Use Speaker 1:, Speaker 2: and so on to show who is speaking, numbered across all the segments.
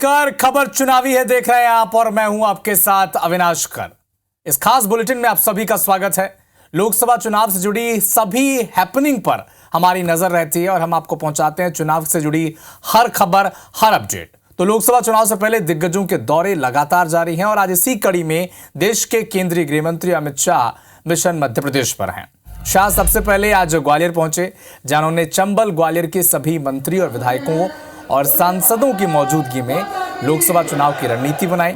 Speaker 1: नमस्कार, खबर चुनावी है देख रहे हैं आप और मैं हूं आपके साथ अविनाश कर। इस खास बुलेटिन में आप सभी का स्वागत है। लोकसभा चुनाव से जुड़ी सभी हैपनिंग पर हमारी नजर रहती है और हम आपको पहुंचाते हैं चुनाव से जुड़ी हर खबर, हर अपडेट। तो लोकसभा चुनाव से पहले दिग्गजों के दौरे लगातार जारी हैं और आज इसी कड़ी में देश के केंद्रीय गृह मंत्री अमित शाह मिशन मध्य प्रदेश पर हैं। शाह सबसे पहले आज ग्वालियर पहुंचे, जहां उन्होंने चंबल ग्वालियर के सभी मंत्री और विधायकों और सांसदों की मौजूदगी में लोकसभा चुनाव की रणनीति बनाई।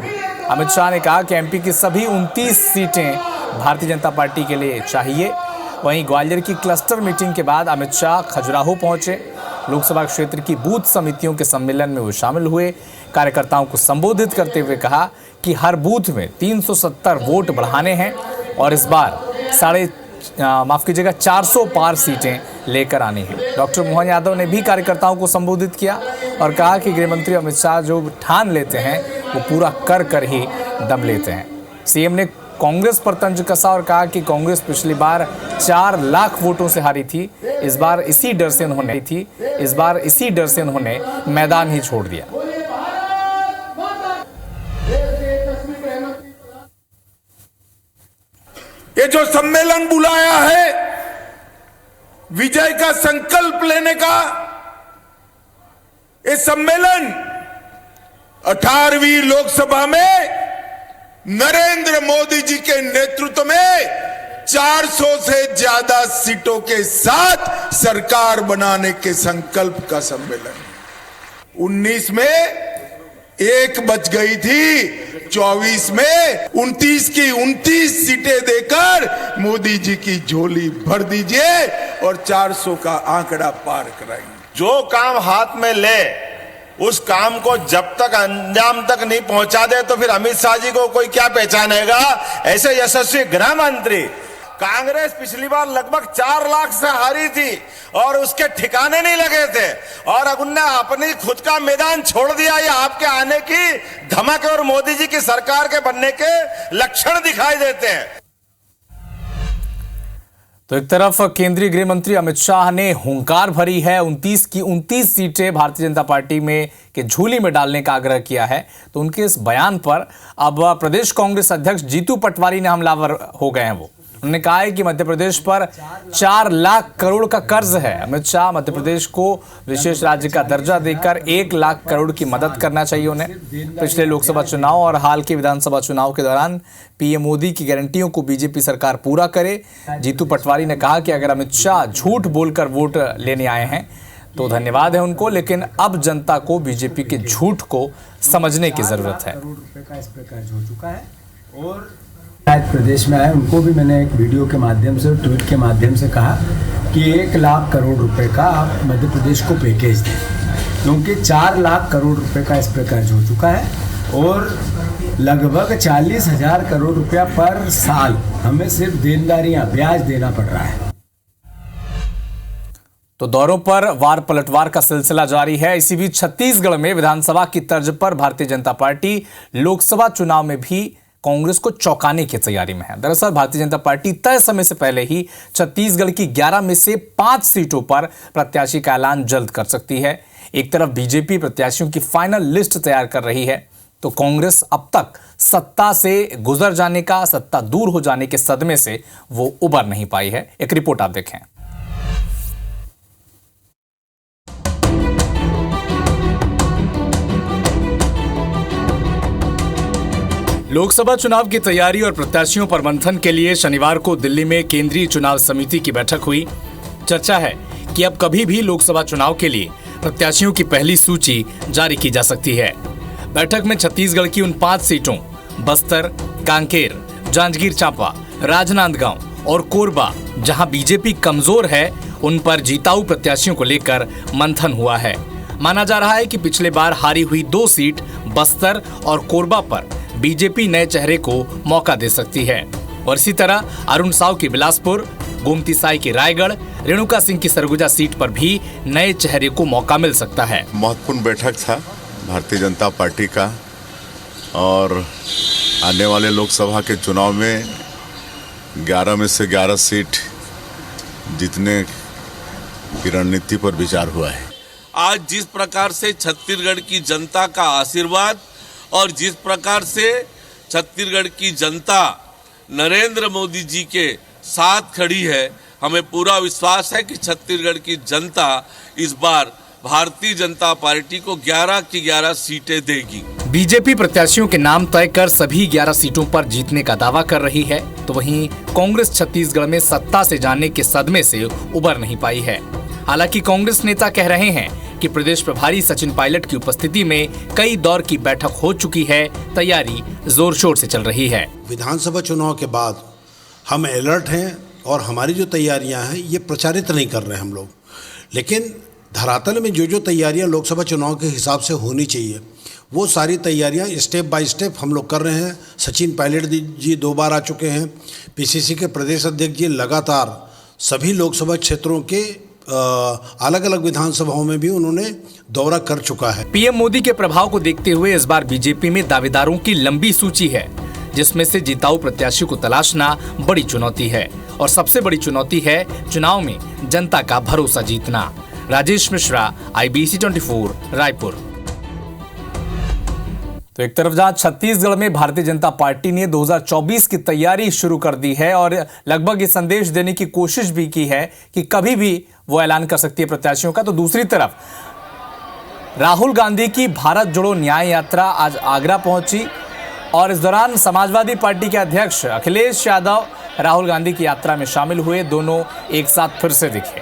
Speaker 1: अमित शाह ने कहा कि एमपी की सभी 29 सीटें भारतीय जनता पार्टी के लिए चाहिए। वहीं ग्वालियर की क्लस्टर मीटिंग के बाद अमित शाह खजुराहो पहुंचे। लोकसभा क्षेत्र की बूथ समितियों के सम्मेलन में वो शामिल हुए। कार्यकर्ताओं को संबोधित करते हुए कहा कि हर बूथ में 370 वोट बढ़ाने हैं और इस बार 400 पार सीटें लेकर आनी है। डॉक्टर मोहन यादव ने भी कार्यकर्ताओं को संबोधित किया और कहा कि गृह मंत्री अमित शाह जो ठान लेते हैं वो पूरा कर कर ही दम लेते हैं। सीएम ने कांग्रेस पर तंज कसा और कहा कि कांग्रेस पिछली बार 4 लाख वोटों से हारी थी। इस बार इसी डर से उन्होंने मैदान ही छोड़ दिया।
Speaker 2: ये जो सम्मेलन बुलाया है विजय का संकल्प लेने का, ये सम्मेलन 18वीं लोकसभा में नरेंद्र मोदी जी के नेतृत्व में 400 से ज्यादा सीटों के साथ सरकार बनाने के संकल्प का सम्मेलन। 19 में 1 बच गई थी, 24 में 29 की 29 सीटें देकर मोदी जी की झोली भर दीजिए और 400 का आंकड़ा पार कराइए।
Speaker 3: जो काम हाथ में ले उस काम को जब तक अंजाम तक नहीं पहुंचा दे तो फिर अमित शाह जी को कोई क्या पहचानेगा। ऐसे यशस्वी गृह मंत्री, कांग्रेस पिछली बार लगभग 4 लाख से हारी थी और उसके ठिकाने नहीं लगे थे और अब उनने अपनी खुद का मैदान छोड़ दिया। ये आपके आने की धमक और मोदी जी की सरकार के बनने के लक्षण दिखाई देते हैं।
Speaker 1: तो एक तरफ केंद्रीय गृह मंत्री अमित शाह ने हुंकार भरी है, 29 की 29 सीटें भारतीय जनता पार्टी में के झोली में डालने का आग्रह किया है। तो उनके इस बयान पर अब प्रदेश कांग्रेस अध्यक्ष जीतू पटवारी ने हमलावर हो गए हैं। उन्होंने कहा है कि मध्य प्रदेश पर 4 लाख करोड़ का कर्ज है। अमित शाह मध्य प्रदेश को विशेष राज्य का दर्जा देकर 1 लाख करोड़ की मदद करना चाहिए उन्हें। पिछले लोकसभा चुनाव और हाल के विधानसभा चुनाव के दौरान पीएम मोदी की गारंटियों को बीजेपी सरकार पूरा करे। जीतू पटवारी ने कहा कि अगर अमित शाह झूठ बोलकर वोट लेने आए हैं तो धन्यवाद है उनको, लेकिन अब जनता को बीजेपी के झूठ को समझने की जरूरत है।
Speaker 4: प्रदेश में आए उनको भी मैंने एक वीडियो के माध्यम से, ट्वीट के माध्यम से कहा कि 1 लाख करोड़ रुपए का आप मध्य प्रदेश को पैकेज दें, क्योंकि 4 लाख करोड़ रुपए का इस पर कर्ज हो चुका है और लगभग 40,000 करोड़ रुपया पर साल हमें सिर्फ देनदारियां, ब्याज देना पड़ रहा है।
Speaker 1: तो दौरों पर वार पलटवार का सिलसिला जारी है। इसी बीच छत्तीसगढ़ में विधानसभा की तर्ज पर भारतीय जनता पार्टी लोकसभा चुनाव में भी कांग्रेस को चौंकाने की तैयारी में है। दरअसल भारतीय जनता पार्टी तय समय से पहले ही छत्तीसगढ़ की 11 में से 5 सीटों पर प्रत्याशी का ऐलान जल्द कर सकती है। एक तरफ बीजेपी प्रत्याशियों की फाइनल लिस्ट तैयार कर रही है, तो कांग्रेस अब तक सत्ता से गुजर जाने का, सत्ता दूर हो जाने के सदमे से वो उबर नहीं पाई है। एक रिपोर्ट आप देखें। लोकसभा चुनाव की तैयारी और प्रत्याशियों पर मंथन के लिए शनिवार को दिल्ली में केंद्रीय चुनाव समिति की बैठक हुई। चर्चा है कि अब कभी भी लोकसभा चुनाव के लिए प्रत्याशियों की पहली सूची जारी की जा सकती है। बैठक में छत्तीसगढ़ की उन 5 सीटों बस्तर, कांकेर, जांजगीर चांपा, राजनांदगांव और कोरबा जहां बीजेपी कमजोर है, उन पर जीताऊ प्रत्याशियों को लेकर मंथन हुआ है। माना जा रहा है कि पिछले बार हारी हुई 2 सीट बस्तर और कोरबा पर बीजेपी नए चेहरे को मौका दे सकती है और इसी तरह अरुण साव की बिलासपुर, गोमती साई की रायगढ़, रेणुका सिंह की सरगुजा सीट पर भी नए चेहरे को मौका मिल सकता है।
Speaker 5: महत्वपूर्ण बैठक था भारतीय जनता पार्टी का और आने वाले लोकसभा के चुनाव में 11 में से 11 सीट जीतने की रणनीति पर विचार हुआ है।
Speaker 6: आज जिस प्रकार से छत्तीसगढ़ की जनता का आशीर्वाद और जिस प्रकार से छत्तीसगढ़ की जनता नरेंद्र मोदी जी के साथ खड़ी है, हमें पूरा विश्वास है कि छत्तीसगढ़ की जनता इस बार भारतीय जनता पार्टी को 11 की 11 सीटें देगी।
Speaker 1: बीजेपी प्रत्याशियों के नाम तय कर सभी 11 सीटों पर जीतने का दावा कर रही है, तो वहीं कांग्रेस छत्तीसगढ़ में सत्ता से जाने के सदमे से उबर नहीं पाई है। हालांकि कांग्रेस नेता कह रहे हैं कि प्रदेश प्रभारी सचिन पायलट की उपस्थिति में कई दौर की बैठक हो चुकी है, तैयारी जोर शोर से चल रही है।
Speaker 7: विधानसभा चुनाव के बाद हम अलर्ट हैं और हमारी जो तैयारियां हैं ये प्रचारित नहीं कर रहे हम लोग, लेकिन धरातल में जो तैयारियां लोकसभा चुनाव के हिसाब से होनी चाहिए वो सारी तैयारियां स्टेप बाय स्टेप हम लोग कर रहे हैं। सचिन पायलट जी 2 बार आ चुके हैं। पीसीसी के प्रदेश अध्यक्ष जी लगातार सभी लोकसभा क्षेत्रों के अलग अलग विधानसभाओं में भी उन्होंने दौरा कर चुका है।
Speaker 1: पीएम मोदी के प्रभाव को देखते हुए इस बार बीजेपी में दावेदारों की लंबी सूची है, जिसमें से जिताऊ प्रत्याशी को तलाशना बड़ी चुनौती है और सबसे बड़ी चुनौती है चुनाव में जनता का भरोसा जीतना। राजेश मिश्रा, IBC 24, रायपुर। तो एक तरफ जहां छत्तीसगढ़ में भारतीय जनता पार्टी ने 2024 की तैयारी शुरू कर दी है और लगभग ये संदेश देने की कोशिश भी की है कि कभी भी वो ऐलान कर सकती है प्रत्याशियों का, तो दूसरी तरफ राहुल गांधी की भारत जोड़ो न्याय यात्रा आज आगरा पहुंची और इस दौरान समाजवादी पार्टी के अध्यक्ष अखिलेश यादव राहुल गांधी की यात्रा में शामिल हुए। दोनों एक साथ फिर से दिखे।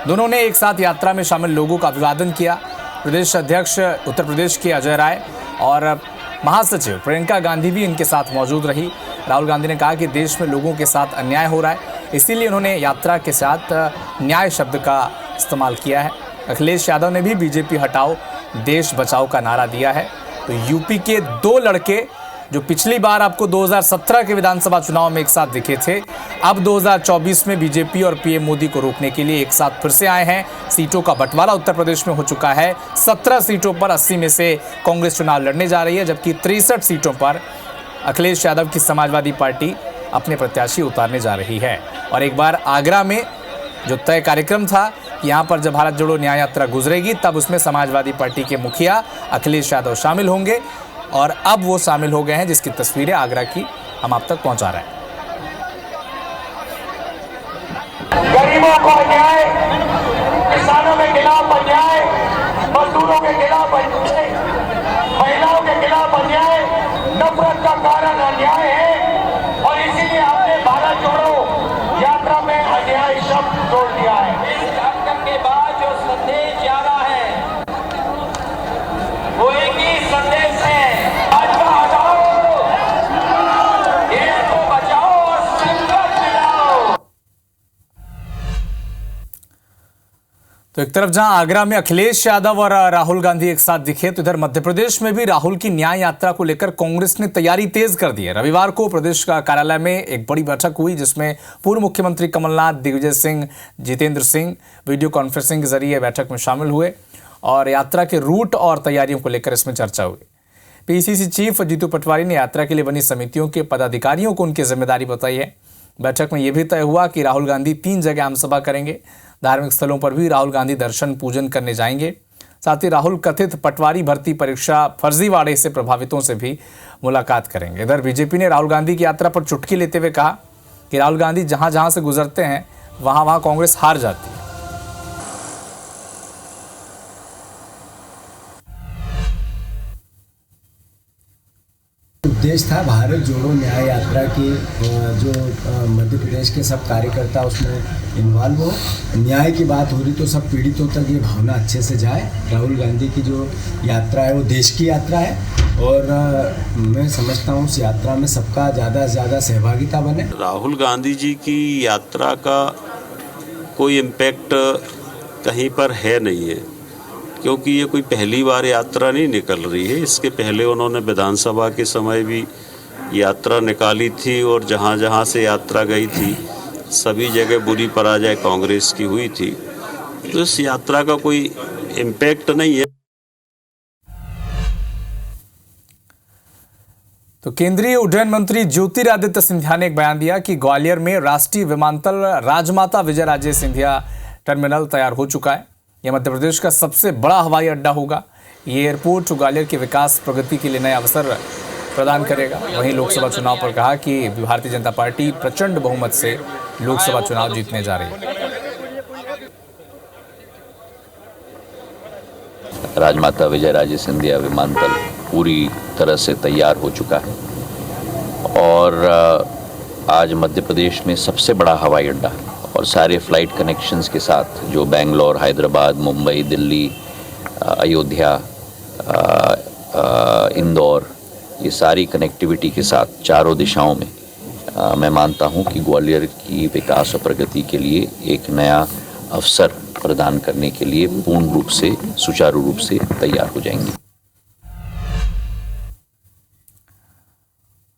Speaker 1: दोनों ने एक साथ यात्रा में शामिल लोगों का अभिवादन किया। प्रदेश अध्यक्ष उत्तर प्रदेश के अजय राय और महासचिव प्रियंका गांधी भी इनके साथ मौजूद रही। राहुल गांधी ने कहा कि देश में लोगों के साथ अन्याय हो रहा है, इसीलिए उन्होंने यात्रा के साथ न्याय शब्द का इस्तेमाल किया है। अखिलेश यादव ने भी बीजेपी हटाओ देश बचाओ का नारा दिया है। तो यूपी के 2 लड़के जो पिछली बार आपको 2017 के विधानसभा चुनाव में एक साथ दिखे थे, अब 2024 में बीजेपी और पीएम मोदी को रोकने के लिए एक साथ फिर से आए हैं। सीटों का बंटवारा उत्तर प्रदेश में हो चुका है। 17 सीटों पर 80 में से कांग्रेस चुनाव लड़ने जा रही है, जबकि 63 सीटों पर अखिलेश यादव की समाजवादी पार्टी अपने प्रत्याशी उतारने जा रही है। और एक बार आगरा में जो तय कार्यक्रम था कि यहाँ पर जब भारत जोड़ो न्याय यात्रा गुजरेगी, तब उसमें समाजवादी पार्टी के मुखिया अखिलेश यादव शामिल होंगे और अब वो शामिल हो गए हैं, जिसकी तस्वीरें आगरा की हम आप तक पहुंचा रहे हैं।
Speaker 8: गरीबों को अन्याय, किसानों के खिलाफ अन्याय, मजदूरों के खिलाफ अन्याय, महिलाओं के खिलाफ अन्याय, नफरत का कारण अन्याय है और इसीलिए हमने भारत जोड़ो यात्रा में अन्याय शब्द जोड़ दिया है। इस कार्यक्रम के बाद जो संदेश जा रहा है वो एक ही संदेश है, भाजपा हटाओ, देश को बचाओ और संकट मिटाओ।
Speaker 1: तो एक तरफ जहां आगरा में अखिलेश यादव और राहुल गांधी एक साथ दिखे, तो इधर मध्य प्रदेश में भी राहुल की न्याय यात्रा को लेकर कांग्रेस ने तैयारी तेज कर दी है। रविवार को प्रदेश का कार्यालय में एक बड़ी बैठक हुई, जिसमें पूर्व मुख्यमंत्री कमलनाथ, दिग्विजय सिंह, जितेंद्र सिंह वीडियो कॉन्फ्रेंसिंग के जरिए बैठक में शामिल हुए और यात्रा के रूट और तैयारियों को लेकर इसमें चर्चा हुई। पीसीसी चीफ जीतू पटवारी ने यात्रा के लिए बनी समितियों के पदाधिकारियों को उनकी जिम्मेदारी बताई है। बैठक में यह भी तय हुआ कि राहुल गांधी 3 जगह आमसभा करेंगे। धार्मिक स्थलों पर भी राहुल गांधी दर्शन पूजन करने जाएंगे। साथ ही राहुल कथित पटवारी भर्ती परीक्षा फर्जीवाड़े से प्रभावितों से भी मुलाकात करेंगे। इधर बीजेपी ने राहुल गांधी की यात्रा पर चुटकी लेते हुए कहा कि राहुल गांधी जहां जहां से गुजरते हैं वहां कांग्रेस हार जाती है।
Speaker 4: उद्देश्य था भारत जोड़ो न्याय यात्रा की, जो मध्य प्रदेश के सब कार्यकर्ता उसमें इन्वॉल्व हो। न्याय की बात हो रही तो सब पीड़ितों तक ये भावना अच्छे से जाए। राहुल गांधी की जो यात्रा है वो देश की यात्रा है और मैं समझता हूँ उस यात्रा में सबका ज़्यादा से ज़्यादा सहभागिता बने।
Speaker 9: राहुल गांधी जी की यात्रा का कोई इम्पैक्ट कहीं पर है नहीं है, क्योंकि ये कोई पहली बार यात्रा नहीं निकल रही है। इसके पहले उन्होंने विधानसभा के समय भी यात्रा निकाली थी और जहाँ जहाँ से यात्रा गई थी सभी जगह बुरी पराजय कांग्रेस की हुई थी। तो इस यात्रा का कोई इम्पैक्ट नहीं है।
Speaker 1: तो केंद्रीय उड्डयन मंत्री ज्योतिरादित्य सिंधिया ने एक बयान दिया कि ग्वालियर में राष्ट्रीय विमानतल राजमाता विजयराजे सिंधिया टर्मिनल तैयार हो चुका है। यह मध्य प्रदेश का सबसे बड़ा हवाई अड्डा होगा। ये एयरपोर्ट ग्वालियर के विकास प्रगति के लिए नए अवसर प्रदान करेगा। वहीं लोकसभा चुनाव पर कहा कि भारतीय जनता पार्टी प्रचंड बहुमत से लोकसभा चुनाव जीतने जा रही है।
Speaker 10: राजमाता विजयराजे सिंधिया विमानतल पूरी तरह से तैयार हो चुका है और आज मध्य प्रदेश में सबसे बड़ा हवाई अड्डा और सारे फ्लाइट कनेक्शंस के साथ जो बेंगलोर, हैदराबाद, मुंबई, दिल्ली, अयोध्या, इंदौर, ये सारी कनेक्टिविटी के साथ चारों दिशाओं में मैं मानता हूं कि ग्वालियर की विकास और प्रगति के लिए एक नया अवसर प्रदान करने के लिए पूर्ण रूप से सुचारू रूप से तैयार हो जाएंगे।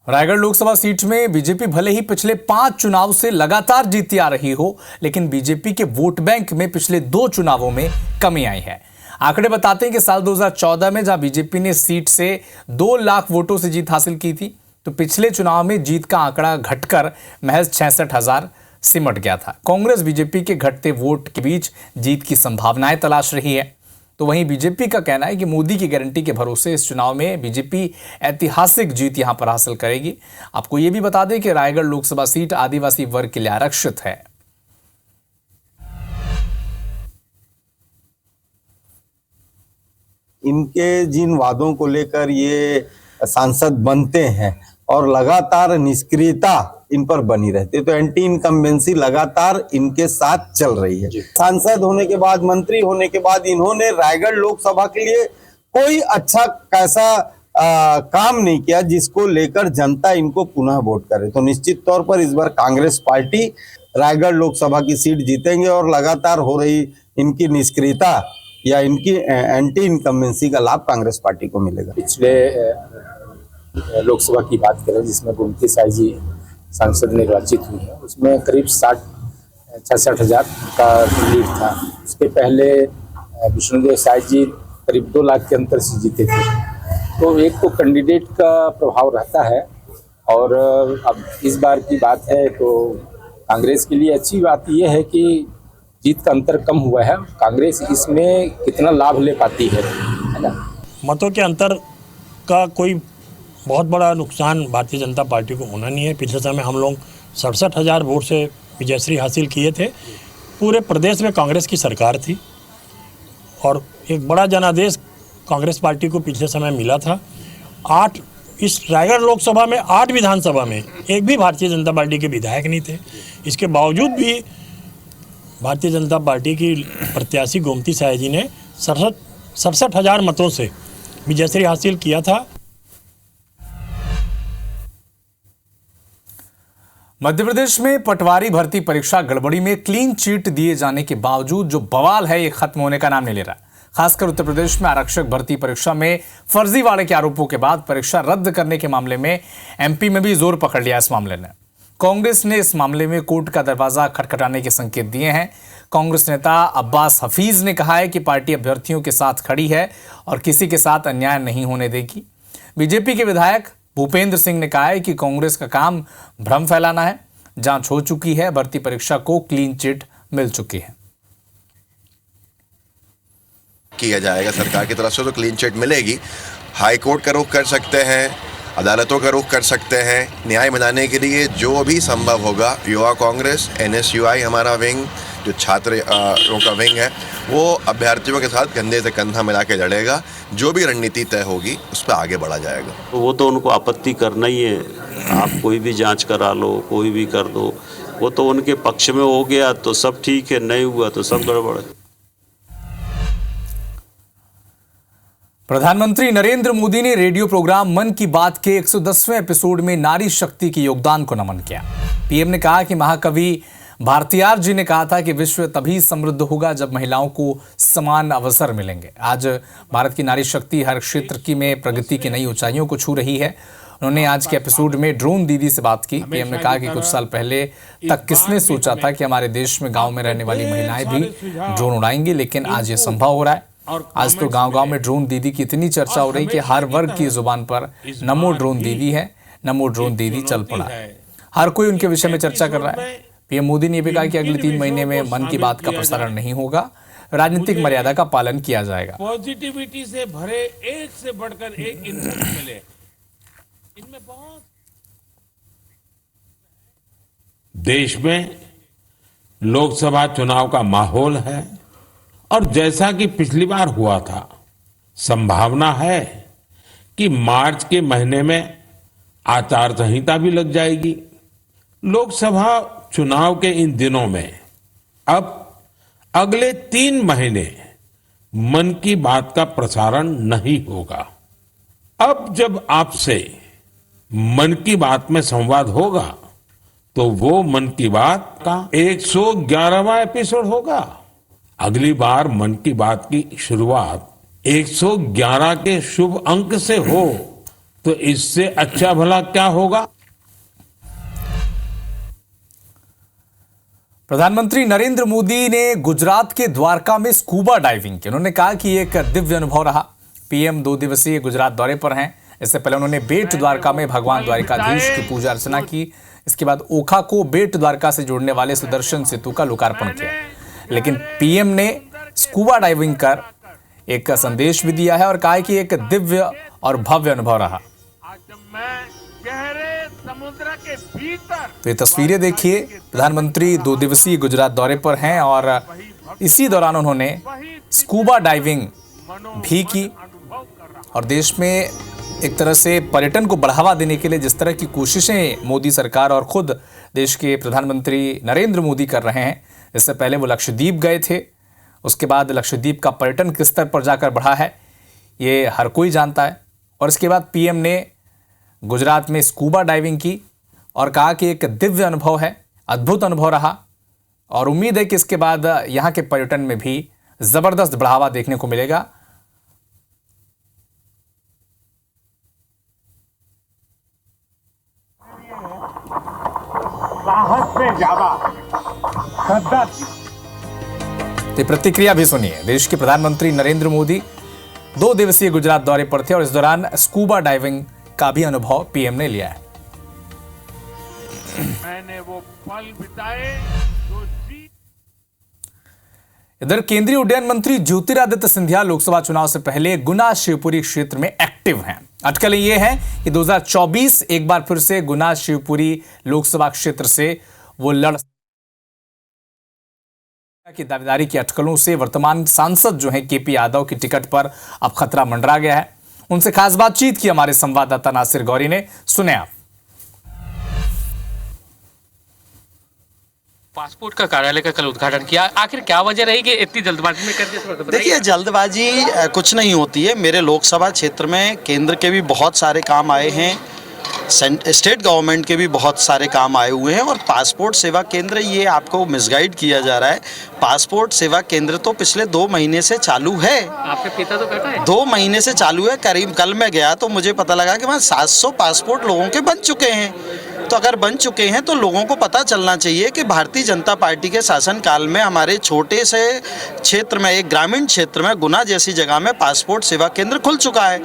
Speaker 1: रायगढ़ लोकसभा सीट में बीजेपी भले ही पिछले 5 चुनाव से लगातार जीती आ रही हो, लेकिन बीजेपी के वोट बैंक में पिछले 2 चुनावों में कमी आई है। आंकड़े बताते हैं कि साल 2014 में जहां बीजेपी ने सीट से 2 लाख वोटों से जीत हासिल की थी, तो पिछले चुनाव में जीत का आंकड़ा घटकर महज 66,000 सिमट गया था। कांग्रेस बीजेपी के घटते वोट के बीच जीत की संभावनाएं तलाश रही है। तो वहीं बीजेपी का कहना है कि मोदी की गारंटी के भरोसे इस चुनाव में बीजेपी ऐतिहासिक जीत यहां पर हासिल करेगी। आपको यह भी बता दें कि रायगढ़ लोकसभा सीट आदिवासी वर्ग के लिए आरक्षित है।
Speaker 11: इनके जिन वादों को लेकर ये सांसद बनते हैं और लगातार निष्क्रियता इन पर बनी रहती है, तो एंटी इनकम्बेंसी लगातार इनके साथ चल रही है। सांसद होने के बाद, मंत्री होने के बाद इन्होंने रायगढ़ लोकसभा के लिए कोई अच्छा कैसा काम नहीं किया जिसको लेकर जनता इनको पुनः वोट करे। तो निश्चित तौर पर इस बार कांग्रेस पार्टी रायगढ़ लोकसभा की सीट जीतेंगे और लगातार हो रही इनकी निष्क्रियता या इनकी एंटी इनकम्बेंसी का लाभ कांग्रेस पार्टी को मिलेगा।
Speaker 12: पिछले लोकसभा की बात करें जिसमें गोमती साई जी सांसद निर्वाचित हुई है, उसमें करीब 66 हजार का लीड था। उसके पहले विष्णुदेव साई जी करीब 2 लाख के अंतर से जीते थे। तो एक तो कैंडिडेट का प्रभाव रहता है और अब इस बार की बात है तो कांग्रेस के लिए अच्छी बात यह है कि जीत का अंतर कम हुआ है। कांग्रेस इसमें कितना लाभ ले पाती है ना।
Speaker 13: मतों के अंतर का कोई बहुत बड़ा नुकसान भारतीय जनता पार्टी को होना नहीं है। पिछले समय हम लोग 67,000 वोट से विजयश्री हासिल किए थे। पूरे प्रदेश में कांग्रेस की सरकार थी और एक बड़ा जनादेश कांग्रेस पार्टी को पिछले समय मिला था। 8 इस रायगढ़ लोकसभा में 8 विधानसभा में एक भी भारतीय जनता पार्टी के विधायक नहीं थे। इसके बावजूद भी भारतीय जनता पार्टी की प्रत्याशी गोमती साई जी ने 67,000 मतों से विजयश्री हासिल किया था।
Speaker 1: मध्य प्रदेश में पटवारी भर्ती परीक्षा गड़बड़ी में क्लीन चिट दिए जाने के बावजूद जो बवाल है ये खत्म होने का नाम नहीं ले रहा। खासकर उत्तर प्रदेश में आरक्षक भर्ती परीक्षा में फर्जीवाड़े के आरोपों के बाद परीक्षा रद्द करने के मामले में एमपी में भी जोर पकड़ लिया। इस मामले ने कांग्रेस ने इस मामले में कोर्ट का दरवाजा खटखटाने के संकेत दिए हैं। कांग्रेस नेता अब्बास हफीज ने कहा है कि पार्टी अभ्यर्थियों के साथ खड़ी है और किसी के साथ अन्याय नहीं होने देगी। बीजेपी के विधायक भूपेंद्र सिंह ने कहा है कि कांग्रेस का काम भ्रम फैलाना है। जांच हो चुकी है, भर्ती परीक्षा को क्लीन चिट मिल चुकी है।
Speaker 14: किया जाएगा सरकार की तरफ से तो क्लीन चिट मिलेगी। हाई कोर्ट का रुख कर सकते हैं, अदालतों का रुख कर सकते हैं। न्याय बनाने के लिए जो भी संभव होगा, युवा कांग्रेस, NSUI हमारा विंग, जो छात्रों का विंग है, वो अभ्यर्थियों के साथ कंधे से कंधा मिला के लड़ेगा। जो भी रणनीति तय होगी उस पर आगे बढ़ा जाएगा।
Speaker 9: तो वो तो उनको आपत्ति करना ही है। आप कोई भी जांच करा लो, कोई भी कर दो, वो तो उनके पक्ष में हो गया तो सब ठीक है, नहीं हुआ तो सब गड़बड़ है।
Speaker 1: प्रधानमंत्री नरेंद्र मोदी ने रेडियो प्रोग्राम मन की बात के 110वें एपिसोड में नारी शक्ति के योगदान को नमन किया। पीएम ने कहा कि महाकवि भारतीयार जी ने कहा था कि विश्व तभी समृद्ध होगा जब महिलाओं को समान अवसर मिलेंगे। आज भारत की नारी शक्ति हर क्षेत्र की में प्रगति की नई ऊंचाइयों को छू रही है। उन्होंने आज के एपिसोड में ड्रोन दीदी से बात की। पीएम ने कहा कि कुछ साल पहले तक किसने सोचा था कि हमारे देश में गांव में रहने वाली महिलाएं भी ड्रोन उड़ाएंगी, लेकिन आज ये संभव हो रहा है। आज तो गांव-गांव में ड्रोन दीदी की इतनी चर्चा हो रही कि हर वर्ग की जुबान पर नमो ड्रोन दीदी है, नमो ड्रोन दीदी चल पड़ा। हर कोई उनके विषय में चर्चा कर रहा है। पीएम मोदी ने भी कहा कि अगले 3 महीने में मन की बात का प्रसारण नहीं होगा। राजनीतिक मर्यादा का पालन किया जाएगा।
Speaker 15: पॉजिटिविटी से भरे एक से बढ़कर एक इंटरव्यू मिले, इनमें बहुत देश में लोकसभा चुनाव का माहौल है और जैसा कि पिछली बार हुआ था, संभावना है कि मार्च के महीने में आचार संहिता भी लग जाएगी। लोकसभा चुनाव के इन दिनों में अब अगले 3 महीने मन की बात का प्रसारण नहीं होगा। अब जब आपसे मन की बात में संवाद होगा तो वो मन की बात का 111वां एपिसोड होगा। अगली बार मन की बात की शुरुआत 111 के शुभ अंक से हो तो इससे अच्छा भला क्या होगा।
Speaker 1: प्रधानमंत्री नरेंद्र मोदी ने गुजरात के द्वारका में स्कूबा डाइविंग की। उन्होंने कहा कि एक दिव्य अनुभव रहा। पीएम 2 दिवसीय गुजरात दौरे पर हैं। इससे पहले उन्होंने बेट द्वारका में भगवान द्वारिकाधीश की पूजा अर्चना की। इसके बाद ओखा को बेट द्वारका से जोड़ने वाले सुदर्शन सेतु का लोकार्पण किया। लेकिन पीएम ने स्कूबा डाइविंग कर एक संदेश भी दिया है और कहा कि एक दिव्य और भव्य अनुभव रहा। तो ये तस्वीरें देखिए, प्रधानमंत्री 2 दिवसीय गुजरात दौरे पर हैं और इसी दौरान उन्होंने स्कूबा डाइविंग भी की। और देश में एक तरह से पर्यटन को बढ़ावा देने के लिए जिस तरह की कोशिशें मोदी सरकार और खुद देश के प्रधानमंत्री नरेंद्र मोदी कर रहे हैं, इससे पहले वो लक्षद्वीप गए थे, उसके बाद लक्षद्वीप का पर्यटन किस स्तर पर जाकर बढ़ा है ये हर कोई जानता है। और इसके बाद पीएम ने गुजरात में स्कूबा डाइविंग की और कहा कि एक दिव्य अनुभव है, अद्भुत अनुभव रहा और उम्मीद है कि इसके बाद यहाँ के पर्यटन में भी जबरदस्त बढ़ावा देखने को मिलेगा।
Speaker 8: साहस से ज्यादा श्रद्धा
Speaker 1: थी। प्रतिक्रिया भी सुनिए। देश के प्रधानमंत्री नरेंद्र मोदी 2 दिवसीय गुजरात दौरे पर थे और इस दौरान स्कूबा डाइविंग का भी अनुभव पीएम ने लिया है।
Speaker 15: मैंने वो पल बिताए जो
Speaker 1: इधर केंद्रीय उड्डयन मंत्री ज्योतिरादित्य सिंधिया लोकसभा चुनाव से पहले गुना शिवपुरी क्षेत्र में एक्टिव हैं। अटकलें ये हैं कि 2024 एक बार फिर से गुना शिवपुरी लोकसभा क्षेत्र से वो लड़ की दावेदारी की अटकलों से वर्तमान सांसद जो हैं केपी यादव की टिकट पर अब खतरा मंडरा गया है। उनसे खास बातचीत की हमारे संवाददाता नासिर गौरी ने। सुने आप।
Speaker 16: पासपोर्ट का कार्यालय का कल उद्घाटन किया, आखिर क्या वजह रही कि इतनी जल्दबाजी में कर दिया?
Speaker 17: देखिए, जल्दबाजी कुछ नहीं होती है। मेरे लोकसभा क्षेत्र में केंद्र के भी बहुत सारे काम आए हैं, स्टेट गवर्नमेंट के भी बहुत सारे काम आए हुए हैं और पासपोर्ट सेवा केंद्र, ये आपको मिसगाइड किया जा रहा है। पासपोर्ट सेवा केंद्र तो पिछले 2 महीने से चालू है।
Speaker 16: आपके पिता तो कहता है
Speaker 17: 2 महीने से चालू है। करीब कल मैं गया तो मुझे पता लगा कि वहाँ 700 पासपोर्ट लोगों के बन चुके हैं। तो अगर बन चुके हैं तो लोगों को पता चलना चाहिए कि भारतीय जनता पार्टी के शासनकाल में हमारे छोटे से क्षेत्र में, एक ग्रामीण क्षेत्र में, गुना जैसी जगह में पासपोर्ट सेवा केंद्र खुल चुका है।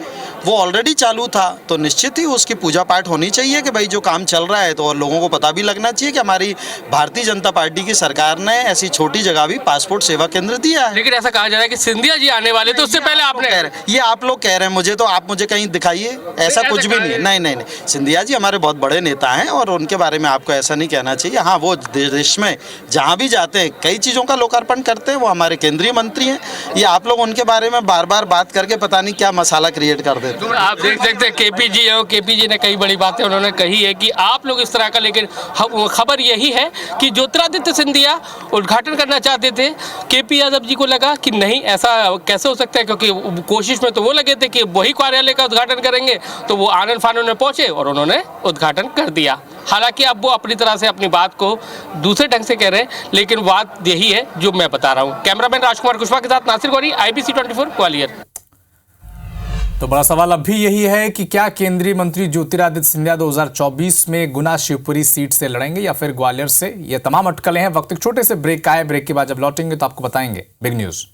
Speaker 17: वो ऑलरेडी चालू था तो निश्चित ही उसकी पूजा पाठ होनी चाहिए कि भाई जो काम चल रहा है, तो और लोगों को पता भी लगना चाहिए कि हमारी भारतीय जनता पार्टी की सरकार ने ऐसी छोटी जगह भी पासपोर्ट सेवा केंद्र दिया है।
Speaker 16: लेकिन ऐसा कहा जा रहा है कि सिंधिया जी आने वाले, तो उससे पहले आपने
Speaker 17: ये आप लोग कह रहे हैं मुझे, तो आप मुझे कहीं दिखाइए, ऐसा कुछ भी नहीं है। नहीं, सिंधिया जी हमारे बहुत बड़े नेता हैं और उनके बारे में आपको ऐसा नहीं कहना चाहिए। हाँ, वो देश में जहाँ भी जाते हैं कई चीज़ों का लोकार्पण करते हैं, वो हमारे केंद्रीय मंत्री हैं। ये आप लोग उनके बारे में बार बार बात करके पता नहीं क्या मसाला क्रिएट कर देते हैं।
Speaker 16: आप देख सकते हैं केपी जी ने कई बड़ी बातें उन्होंने कही है कि आप लोग इस तरह का, लेकिन खबर यही है कि ज्योतिरादित्य सिंधिया उद्घाटन करना चाहते थे। केपी यादव जी को लगा कि नहीं, ऐसा कैसे हो सकता है, क्योंकि कोशिश में तो वो लगे थे कि वही कार्यालय का उद्घाटन करेंगे, तो वो आनन फानन में पहुंचे और उन्होंने उद्घाटन कर दिया। हालांकि अब वो अपनी तरह से अपनी बात को दूसरे ढंग से कह रहे हैं, लेकिन बात यही है जो मैं बता रहा हूँ। कैमरामैन राजकुमार कुशवाहा के साथ नासिर गौरी, IBC 24 ग्वालियर।
Speaker 1: तो बड़ा सवाल अब भी यही है कि क्या केंद्रीय मंत्री ज्योतिरादित्य सिंधिया 2024 में गुना शिवपुरी सीट से लड़ेंगे या फिर ग्वालियर से? ये तमाम अटकलें हैं। वक्त एक छोटे से ब्रेक का है। ब्रेक के बाद जब लौटेंगे तो आपको बताएंगे। Big news.